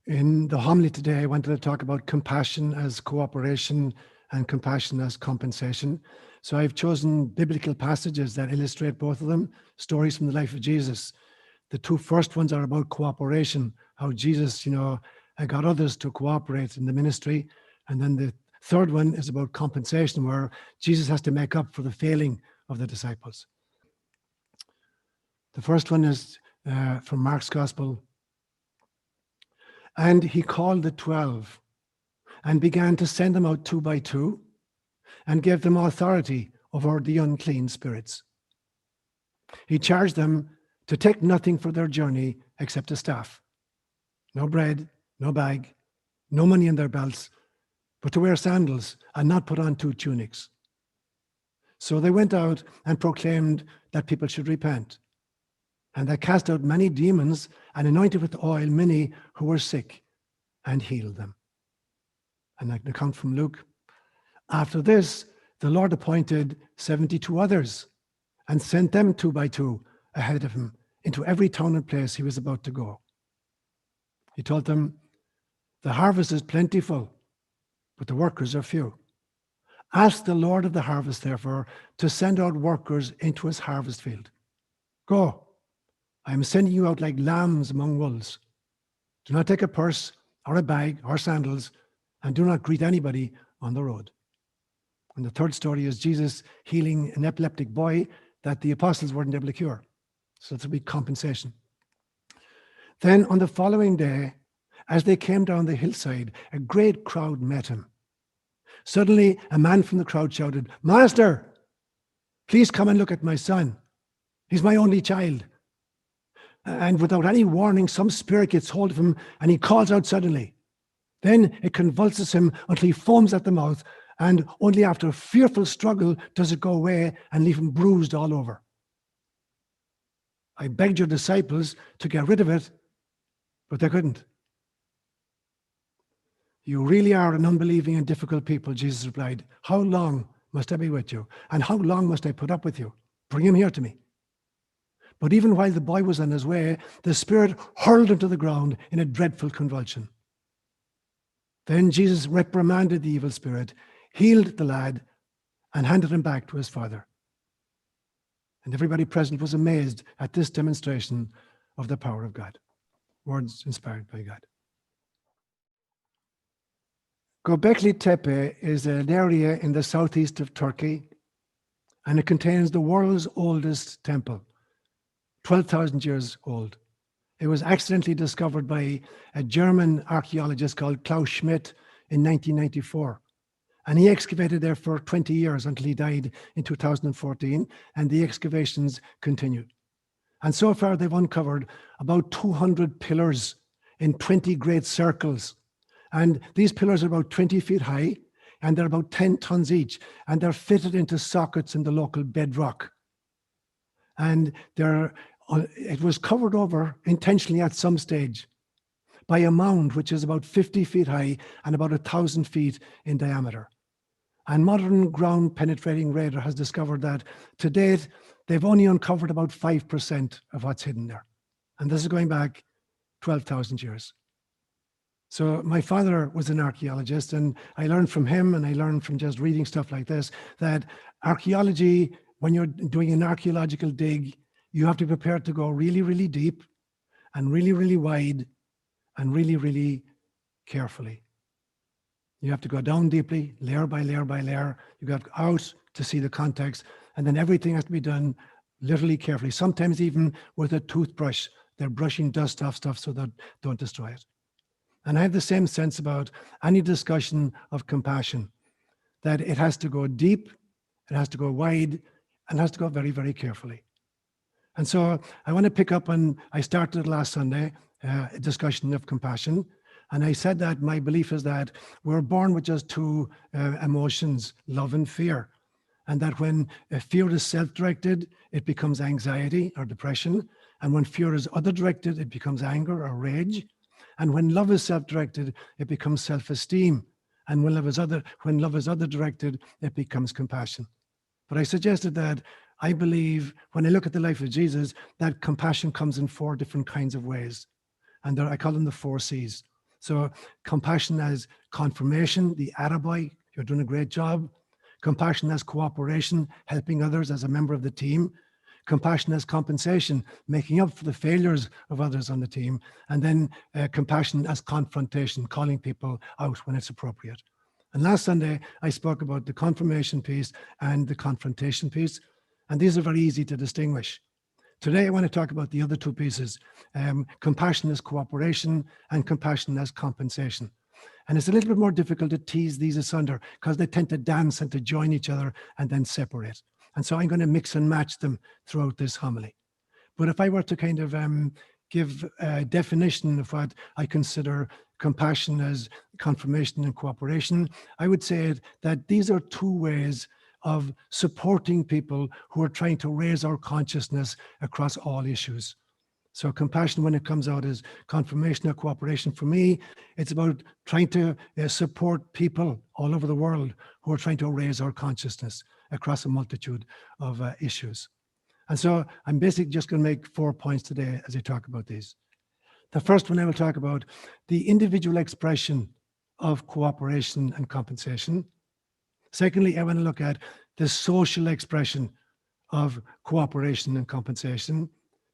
In the homily today, I wanted to talk about compassion as cooperation and compassion as compensation. So I've chosen biblical passages that illustrate both of them, stories from the life of Jesus. The two first ones are about cooperation, how Jesus, got others to cooperate in the ministry. And then the third one is about compensation, where Jesus has to make up for the failing of the disciples. The first one is from Mark's Gospel. And he called the 12 and began to send them out 2 by 2 and gave them authority over the unclean spirits. He charged them to take nothing for their journey except a staff. No bread, no bag, no money in their belts, but to wear sandals and not put on 2 tunics. So they went out and proclaimed that people should repent. And they cast out many demons and anointed with oil many who were sick and healed them. And an account from Luke. After this, the Lord appointed 72 others and sent them 2 by 2 ahead of him into every town and place he was about to go. He told them, the harvest is plentiful, but the workers are few. Ask the Lord of the harvest, therefore, to send out workers into his harvest field. Go. I am sending you out like lambs among wolves. Do not take a purse or a bag or sandals, and do not greet anybody on the road. And the third story is Jesus healing an epileptic boy that the apostles weren't able to cure. So it's a big compensation. Then on the following day, as they came down the hillside, a great crowd met him. Suddenly, a man from the crowd shouted, Master, please come and look at my son. He's my only child. And without any warning, some spirit gets hold of him and he calls out suddenly. Then it convulses him until he foams at the mouth, and only after a fearful struggle does it go away and leave him bruised all over. I begged your disciples to get rid of it, but they couldn't. You really are an unbelieving and difficult people, Jesus replied. How long must I be with you? And how long must I put up with you? Bring him here to me. But even while the boy was on his way, the spirit hurled him to the ground in a dreadful convulsion. Then Jesus reprimanded the evil spirit, healed the lad, and handed him back to his father. And everybody present was amazed at this demonstration of the power of God. Words inspired by God. Göbekli Tepe is an area in the southeast of Turkey, and it contains the world's oldest temple, 12,000 years old. It was accidentally discovered by a German archaeologist called Klaus Schmidt in 1994. And he excavated there for 20 years until he died in 2014, and the excavations continued. And so far, they've uncovered about 200 pillars in 20 great circles. And these pillars are about 20 feet high, and they're about 10 tons each, and they're fitted into sockets in the local bedrock. And it was covered over intentionally at some stage by a mound which is about 50 feet high and about 1,000 feet in diameter. And modern ground penetrating radar has discovered that to date, they've only uncovered about 5% of what's hidden there. And this is going back 12,000 years. So my father was an archaeologist, and I learned from him, and I learned from just reading stuff like this, that archaeology, when you're doing an archaeological dig, you have to be prepared to go really, really deep and really, really wide and really, really carefully. You have to go down deeply, layer by layer by layer. You got out to see the context, and then everything has to be done literally carefully, sometimes even with a toothbrush. They're brushing dust off stuff so that don't destroy it. And I have the same sense about any discussion of compassion, that it has to go deep, it has to go wide, and it has to go very, very carefully. And so I want to pick up on, I started last Sunday, a discussion of compassion. And I said that my belief is that we're born with just two emotions, love and fear. And that when fear is self-directed, it becomes anxiety or depression. And when fear is other-directed, it becomes anger or rage. And when love is self-directed, it becomes self-esteem. And when love is other-directed, it becomes compassion. But I suggested that I believe, when I look at the life of Jesus, that compassion comes in 4 different kinds of ways. And I call them the 4 C's. So compassion as confirmation, the attaboy, you're doing a great job. Compassion as cooperation, helping others as a member of the team. Compassion as compensation, making up for the failures of others on the team. And then compassion as confrontation, calling people out when it's appropriate. And last Sunday, I spoke about the confirmation piece and the confrontation piece. And these are very easy to distinguish. Today, I want to talk about the other two pieces, compassion as cooperation and compassion as compensation. And it's a little bit more difficult to tease these asunder because they tend to dance and to join each other and then separate. And so I'm going to mix and match them throughout this homily. But if I were to kind of give a definition of what I consider compassion as confirmation and cooperation, I would say that these are two ways of supporting people who are trying to raise our consciousness across all issues. So compassion, when it comes out as confirmation or cooperation, for me, it's about trying to support people all over the world who are trying to raise our consciousness across a multitude of issues. And so I'm basically just going to make 4 points today as I talk about these. The first one I will talk about the individual expression of cooperation and compensation. Secondly, I want to look at the social expression of cooperation and compensation.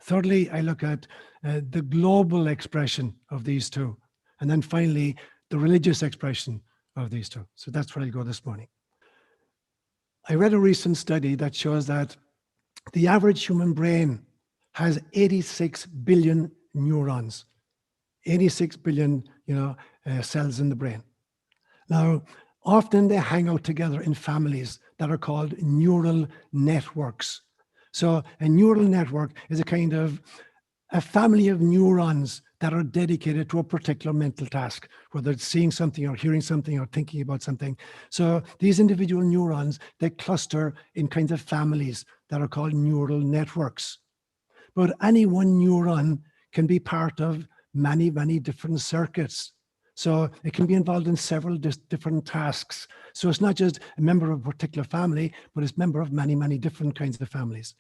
Thirdly, I look at the global expression of these two. And then finally, the religious expression of these two. So that's where I'll go this morning. I read a recent study that shows that the average human brain has 86 billion neurons, 86 billion, cells in the brain. Now, often they hang out together in families that are called neural networks. So a neural network is a kind of a family of neurons that are dedicated to a particular mental task, whether it's seeing something or hearing something or thinking about something. So these individual neurons, they cluster in kinds of families that are called neural networks. But any one neuron can be part of many, many different circuits. So it can be involved in several different tasks. So it's not just a member of a particular family, but it's a member of many, many different kinds of families.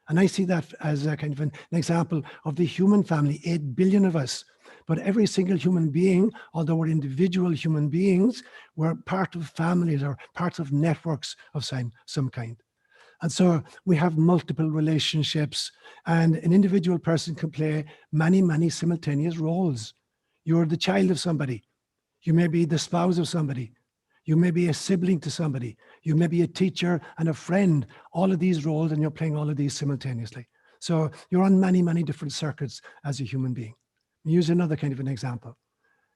And I see that as a kind of an example of the human family, 8 billion of us. But every single human being, although we're individual human beings, we're part of families or parts of networks of some kind. And so we have multiple relationships, and an individual person can play many, many simultaneous roles. You're the child of somebody. You may be the spouse of somebody. You may be a sibling to somebody. You may be a teacher and a friend, all of these roles, and you're playing all of these simultaneously. So you're on many, many different circuits as a human being. I'll use another kind of an example.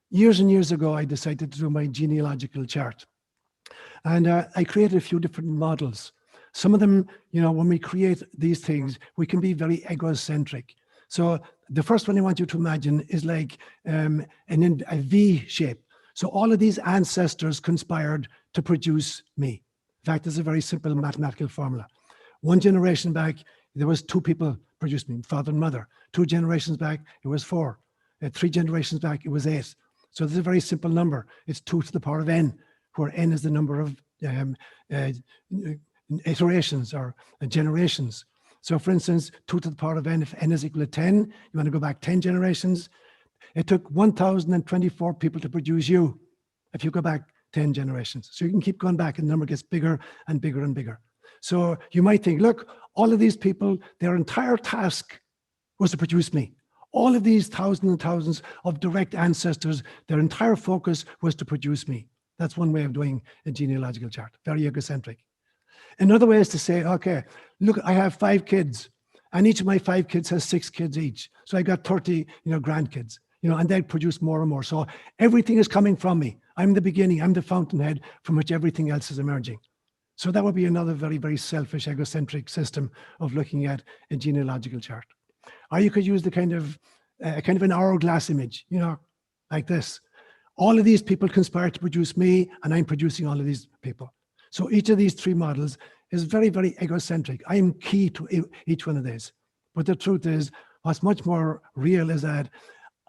Years and years ago, I decided to do my genealogical chart. And I created a few different models. Some of them, when we create these things, we can be very egocentric. So the first one I want you to imagine is like a V shape. So all of these ancestors conspired to produce me. In fact, it's a very simple mathematical formula. One generation back, there was 2 people produced me, father and mother. 2 generations back, it was 4. 3 generations back, it was 8. So this is a very simple number. It's 2 to the power of n, where n is the number of iterations or generations. So for instance, 2 to the power of n, if n is equal to 10, you want to go back 10 generations. It took 1,024 people to produce you if you go back 10 generations. So you can keep going back and the number gets bigger and bigger and bigger. So you might think, look, all of these people, their entire task was to produce me. All of these thousands and thousands of direct ancestors, their entire focus was to produce me. That's one way of doing a genealogical chart, very egocentric. Another way is to say, okay, look, I have 5 kids and each of my 5 kids has 6 kids each. So I got 30, grandkids. And they produce more and more. So everything is coming from me. I'm the beginning. I'm the fountainhead from which everything else is emerging. So that would be another very, very selfish, egocentric system of looking at a genealogical chart. Or you could use the kind of an hourglass image, like this. All of these people conspire to produce me, and I'm producing all of these people. So each of these 3 models is very, very egocentric. I am key to each one of these. But the truth is, what's much more real is that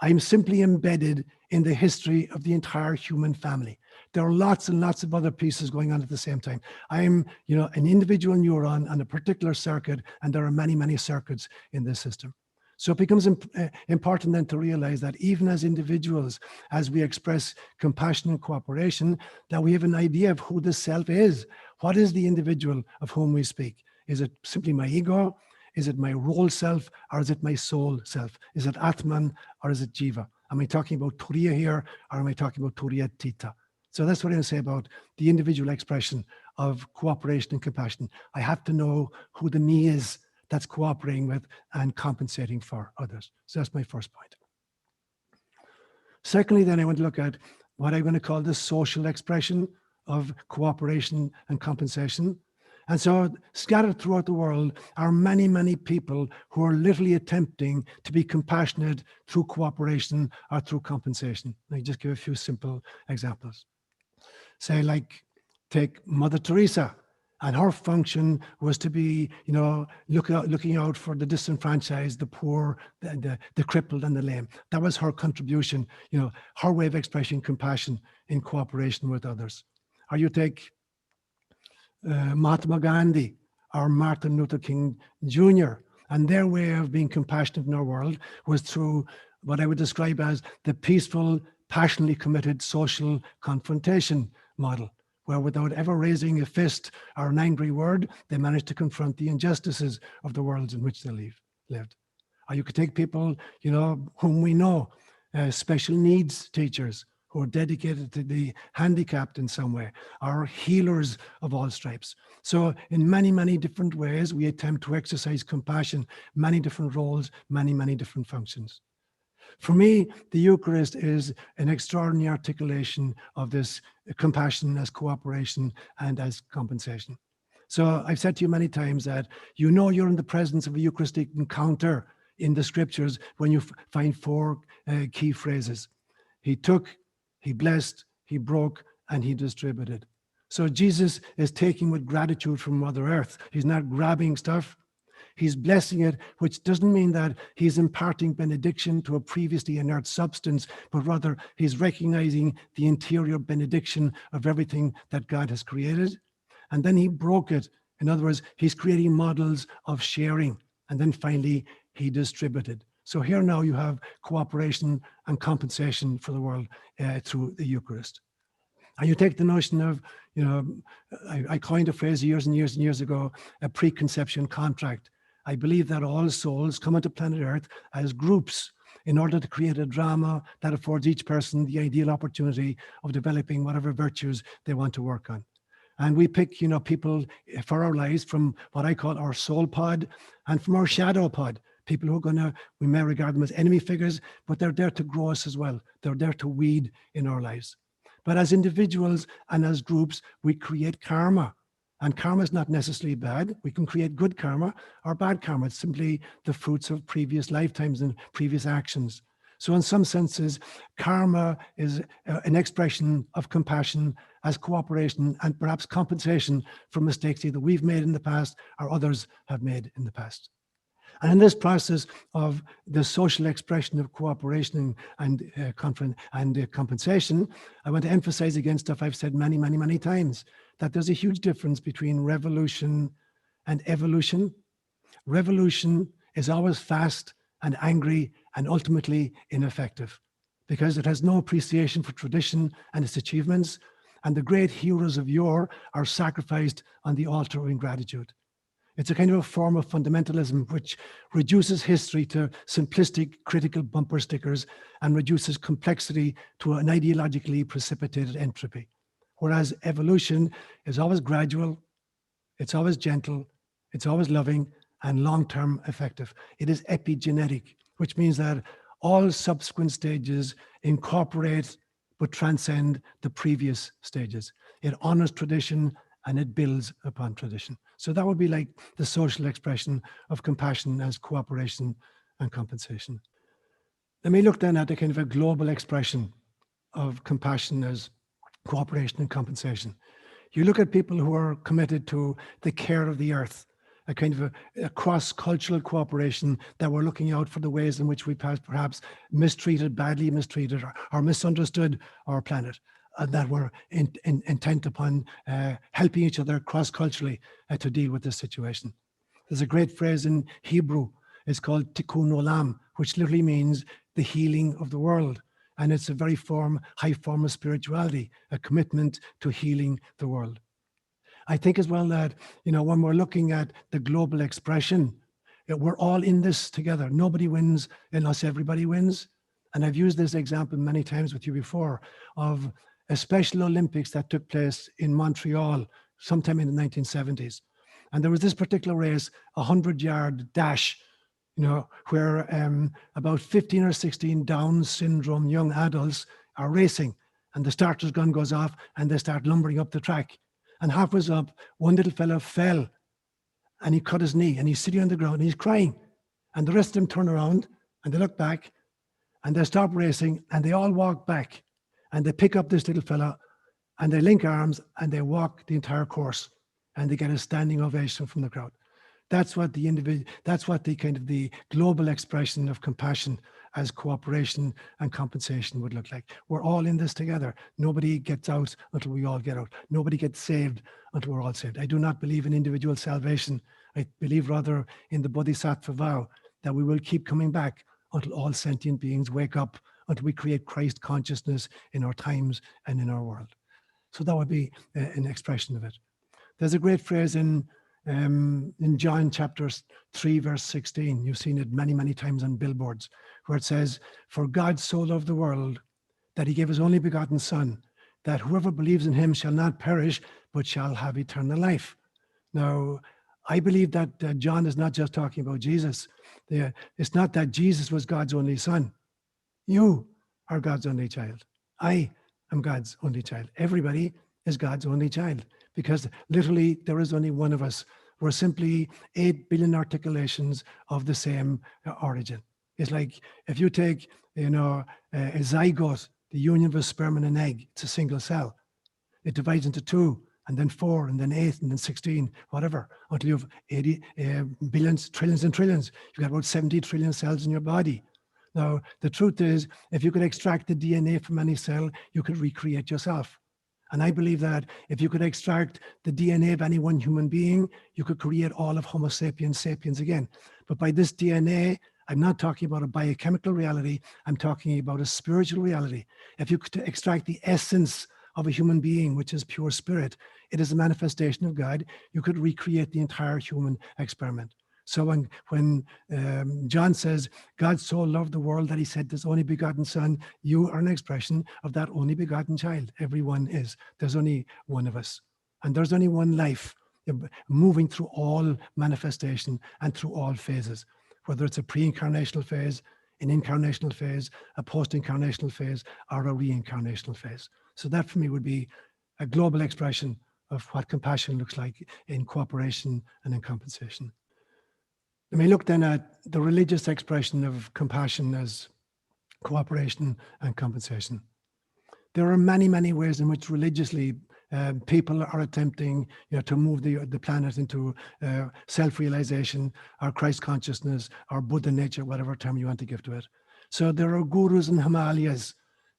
I'm simply embedded in the history of the entire human family. There are lots and lots of other pieces going on at the same time. I'm, an individual neuron on a particular circuit, and there are many, many circuits in this system. So it becomes important then to realize that even as individuals, as we express compassion and cooperation, that we have an idea of who the self is. What is the individual of whom we speak? Is it simply my ego? Is it my role self, or is it my soul self? Is it Atman, or is it Jiva? Am I talking about Turiya here, or am I talking about Turiya Tita? So that's what I'm going to say about the individual expression of cooperation and compassion. I have to know who the me is that's cooperating with and compensating for others. So that's my first point. Secondly, then I want to look at what I'm going to call the social expression of cooperation and compensation. And so scattered throughout the world are many, many people who are literally attempting to be compassionate through cooperation or through compensation. Let me just give a few simple examples. Say, like, take Mother Teresa, and her function was to be, looking out for the disenfranchised, the poor, the crippled and the lame. That was her contribution, her way of expressing compassion in cooperation with others. Or you take Mahatma Gandhi or Martin Luther King Jr., and their way of being compassionate in our world was through what I would describe as the peaceful, passionately committed social confrontation model, where without ever raising a fist or an angry word, they managed to confront the injustices of the worlds in which they lived. Or you could take people, whom we know, special needs teachers who are dedicated to the handicapped in some way, or healers of all stripes. So in many, many different ways, we attempt to exercise compassion, many different roles, many, many different functions. For me, the Eucharist is an extraordinary articulation of this compassion as cooperation and as compensation. So I've said to you many times that you're in the presence of a Eucharistic encounter in the scriptures when you find four key phrases. He took, he blessed, he broke, and he distributed. So Jesus is taking with gratitude from Mother Earth. He's not grabbing stuff. He's blessing it, which doesn't mean that he's imparting benediction to a previously inert substance, but rather he's recognizing the interior benediction of everything that God has created. And then he broke it. In other words, he's creating models of sharing. And then finally, he distributed. So here now you have cooperation and compensation for the world through the Eucharist. And you take the notion of, I coined a phrase years and years and years ago, a preconception contract. I believe that all souls come onto planet Earth as groups in order to create a drama that affords each person the ideal opportunity of developing whatever virtues they want to work on. And we pick, people for our lives from what I call our soul pod and from our shadow pod. People who are we may regard them as enemy figures, but they're there to grow us as well. They're there to weed in our lives. But as individuals and as groups, we create karma. And karma is not necessarily bad. We can create good karma or bad karma. It's simply the fruits of previous lifetimes and previous actions. So in some senses, karma is an expression of compassion as cooperation and perhaps compensation for mistakes either we've made in the past or others have made in the past. And in this process of the social expression of cooperation and compensation, I want to emphasize again stuff I've said many, many, many times, that there's a huge difference between revolution and evolution. Revolution is always fast and angry and ultimately ineffective because it has no appreciation for tradition and its achievements, and the great heroes of yore are sacrificed on the altar of ingratitude. It's a kind of a form of fundamentalism which reduces history to simplistic critical bumper stickers and reduces complexity to an ideologically precipitated entropy. Whereas evolution is always gradual, it's always gentle, it's always loving and long-term effective. It is epigenetic, which means that all subsequent stages incorporate but transcend the previous stages. It honors tradition and it builds upon tradition. So that would be like the social expression of compassion as cooperation and compensation. Let me look then at a kind of a global expression of compassion as cooperation and compensation. You look at people who are committed to the care of the earth, a kind of a cross-cultural cooperation that we're looking out for the ways in which we perhaps badly mistreated or misunderstood our planet. That we're intent upon helping each other cross-culturally to deal with this situation. There's a great phrase in Hebrew It's called Tikkun Olam, which literally means the healing of the world. And it's a very high form of spirituality, a commitment to healing the world. I think as well that, when we're looking at the global expression, we're all in this together. Nobody wins unless everybody wins. And I've used this example many times with you before of a Special Olympics that took place in Montreal sometime in the 1970s. And there was this particular race, a 100-yard dash, where about 15 or 16 Down syndrome young adults are racing, and the starter's gun goes off and they start lumbering up the track. And halfway up, one little fellow fell and he cut his knee and he's sitting on the ground and he's crying. And the rest of them turn around and they look back and they stop racing and they all walk back and they pick up this little fella and they link arms and they walk the entire course and they get a standing ovation from the crowd. That's what the kind of the global expression of compassion as cooperation and compensation would look like. We're all in this together. Nobody gets out until we all get out. Nobody gets saved until we're all saved. I do not believe in individual salvation. I believe rather in the Bodhisattva vow that we will keep coming back until all sentient beings wake up, until we create Christ consciousness in our times and in our world. So that would be an expression of it. There's a great phrase in John chapter 3, verse 16. You've seen it many, many times on billboards, where it says, "For God so loved the world that he gave his only begotten Son, that whoever believes in him shall not perish, but shall have eternal life." Now, I believe that John is not just talking about Jesus. It's not that Jesus was God's only Son. You are God's only child. I am God's only child. Everybody is God's only child, because literally there is only one of us. We're simply 8 billion articulations of the same origin. It's like if you take, a zygote, the union of a sperm and an egg, it's a single cell. It divides into 2, and then 4, and then 8, and then 16, whatever, until you have 80 billions, trillions and trillions. You've got about 70 trillion cells in your body. Now, the truth is, if you could extract the DNA from any cell, you could recreate yourself. And I believe that if you could extract the DNA of any one human being, you could create all of Homo sapiens sapiens again. But by this DNA, I'm not talking about a biochemical reality. I'm talking about a spiritual reality. If you could extract the essence of a human being, which is pure spirit, it is a manifestation of God. You could recreate the entire human experiment. So when John says, God so loved the world that he sent his only begotten Son, you are an expression of that only begotten child. Everyone is. There's only one of us. And there's only one life moving through all manifestation and through all phases, whether it's a pre-incarnational phase, an incarnational phase, a post-incarnational phase, or a reincarnational phase. So that for me would be a global expression of what compassion looks like in cooperation and in compensation. Let me look then at the religious expression of compassion as cooperation and compensation. There are many, many ways in which religiously people are attempting to move the planet into self-realization or Christ consciousness or Buddha nature, whatever term you want to give to it. So there are gurus in Himalayas,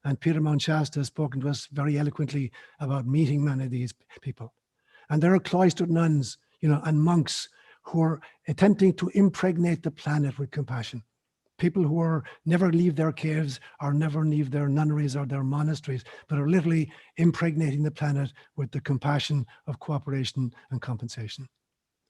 and Peter Mount Shasta has spoken to us very eloquently about meeting many of these people. And there are cloistered nuns, and monks who are attempting to impregnate the planet with compassion. People who are never leave their caves or never leave their nunneries or their monasteries, but are literally impregnating the planet with the compassion of cooperation and compensation.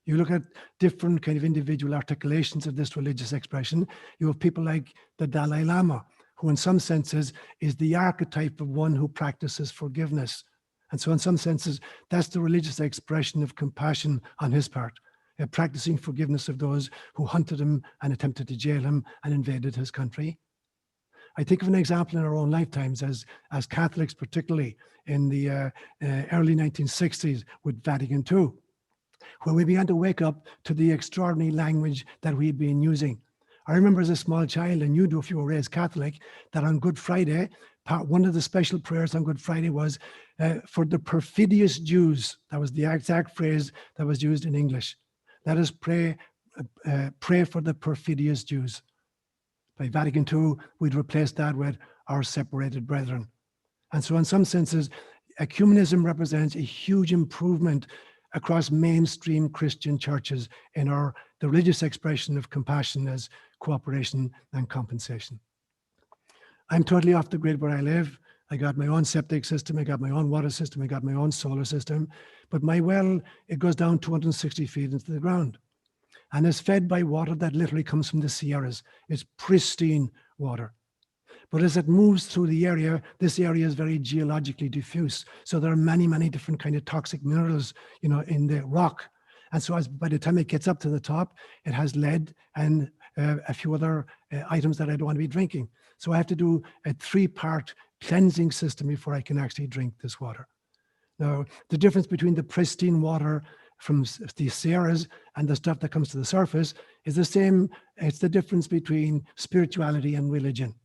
You look at different kind of individual articulations of this religious expression. You have people like the Dalai Lama, who in some senses is the archetype of one who practices forgiveness. And so in some senses, that's the religious expression of compassion on his part. Practicing forgiveness of those who hunted him and attempted to jail him and invaded his country. I think of an example in our own lifetimes as Catholics, particularly in the early 1960s with Vatican II, where we began to wake up to the extraordinary language that we had been using. I remember as a small child, and you do if you were raised Catholic, that on Good Friday, one of the special prayers on Good Friday was for the perfidious Jews. That was the exact phrase that was used in English. Let us pray for the perfidious Jews. By Vatican II, we'd replace that with our separated brethren. And so in some senses, ecumenism represents a huge improvement across mainstream Christian churches in the religious expression of compassion as cooperation and compensation. I'm totally off the grid where I live. I got my own septic system, I got my own water system, I got my own solar system, but my well, it goes down 260 feet into the ground and is fed by water that literally comes from the Sierras. It's pristine water. But as it moves through the area, this area is very geologically diffuse. So there are many, many different kind of toxic minerals, in the rock. And so by the time it gets up to the top, it has lead and a few other items that I don't want to be drinking. So I have to do a 3-part cleansing system before I can actually drink this water. Now, the difference between the pristine water from the Sierras and the stuff that comes to the surface is the same. It's the difference between spirituality and religion.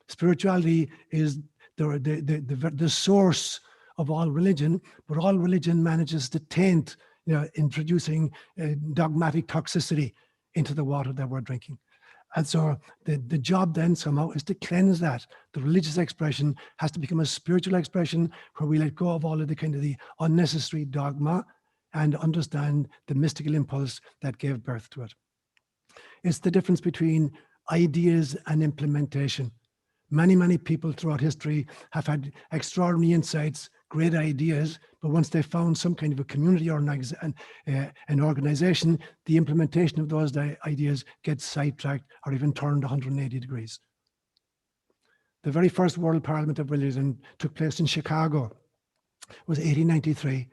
Spirituality is the source of all religion, but all religion manages to taint, introducing dogmatic toxicity into the water that we're drinking. And so the job then somehow is to cleanse that. The religious expression has to become a spiritual expression where we let go of all of the unnecessary dogma and understand the mystical impulse that gave birth to it. It's the difference between ideas and implementation. Many, many people throughout history have had extraordinary insights, great ideas, but once they found some kind of a community or an organization, the implementation of those ideas gets sidetracked or even turned 180 degrees. The very first World Parliament of Religion took place in Chicago. It was 1893.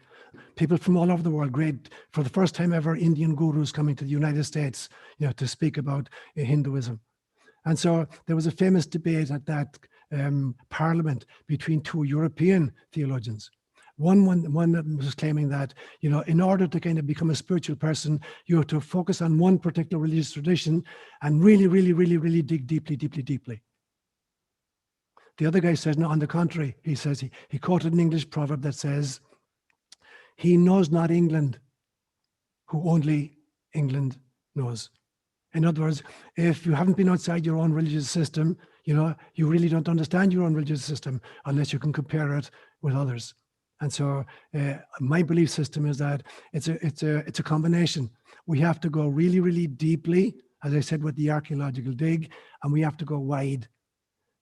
People from all over the world, for the first time ever, Indian gurus coming to the United States, to speak about Hinduism. And so there was a famous debate at that parliament between 2 European theologians. One was claiming that, in order to kind of become a spiritual person, you have to focus on one particular religious tradition and really, really, really, really dig deeply, deeply, deeply. The other guy says, no, on the contrary. He says, he quoted an English proverb that says, "He knows not England who only England knows." In other words, if you haven't been outside your own religious system, you really don't understand your own religious system unless you can compare it with others. And so my belief system is that it's a combination. We have to go really, really deeply, as I said, with the archaeological dig, and we have to go wide.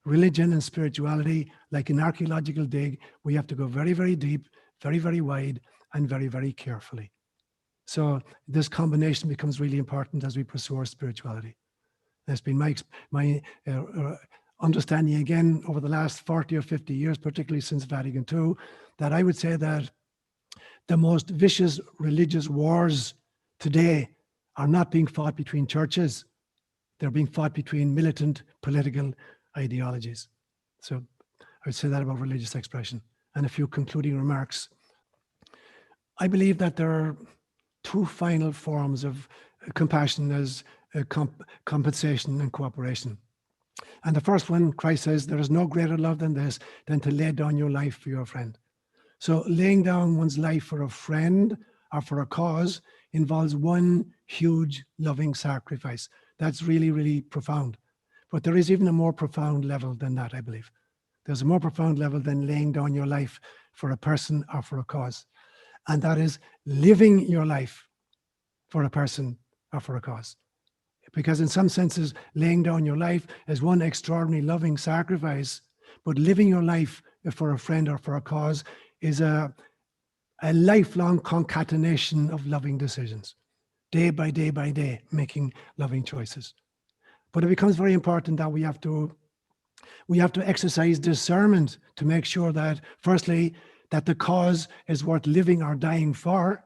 Religion and spirituality, like an archaeological dig, we have to go very, very deep, very, very wide, and very, very carefully. So this combination becomes really important as we pursue our spirituality. That's been my understanding again over the last 40 or 50 years, particularly since Vatican II, that I would say that the most vicious religious wars today are not being fought between churches. They're being fought between militant political ideologies. So I would say that about religious expression. And a few concluding remarks. I believe that there are 2 final forms of compassion as compensation and cooperation. And the first one, Christ says, there is no greater love than this, than to lay down your life for your friend. So laying down one's life for a friend or for a cause involves one huge loving sacrifice. That's really, really profound. But there is even a more profound level than that, I believe. There's a more profound level than laying down your life for a person or for a cause. And that is living your life for a person or for a cause. Because in some senses, laying down your life is one extraordinary loving sacrifice, but living your life for a friend or for a cause is a lifelong concatenation of loving decisions, day by day by day, making loving choices. But it becomes very important that we have to exercise discernment to make sure that, firstly, that the cause is worth living or dying for,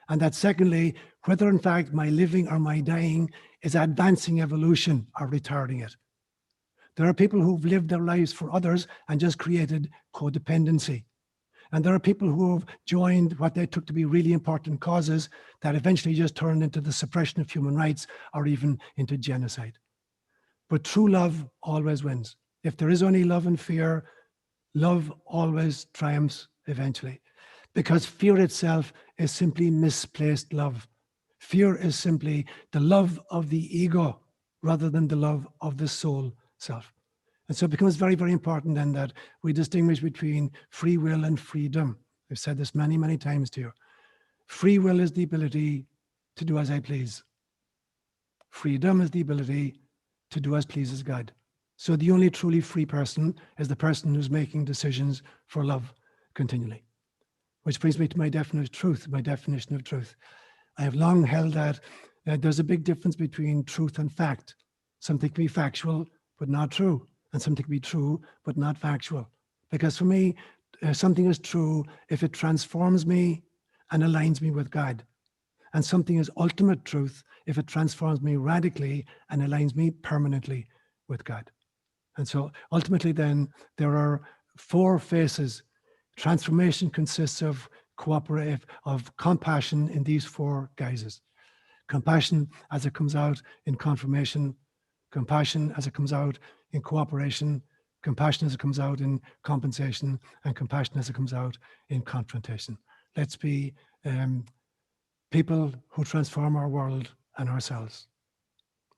and that secondly, whether in fact my living or my dying is advancing evolution or retarding it. There are people who've lived their lives for others and just created codependency. And there are people who have joined what they took to be really important causes that eventually just turned into the suppression of human rights or even into genocide. But true love always wins. If there is only love and fear, love always triumphs eventually, because fear itself is simply misplaced love. Fear is simply the love of the ego rather than the love of the soul self. And so it becomes very, very important then that we distinguish between free will and freedom. I've said this many, many times to you. Free will is the ability to do as I please. Freedom is the ability to do as pleases God. So the only truly free person is the person who's making decisions for love continually. Which brings me to my definition of truth. I have long held that there's a big difference between truth and fact. Something can be factual, but not true. And something can be true, but not factual. Because for me, something is true if it transforms me and aligns me with God. And something is ultimate truth if it transforms me radically and aligns me permanently with God. And so ultimately then, there are 4 phases. Transformation consists of compassion in these 4 guises. Compassion as it comes out in confirmation, compassion as it comes out in cooperation, compassion as it comes out in compensation, and compassion as it comes out in confrontation. Let's be people who transform our world and ourselves.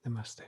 Namaste.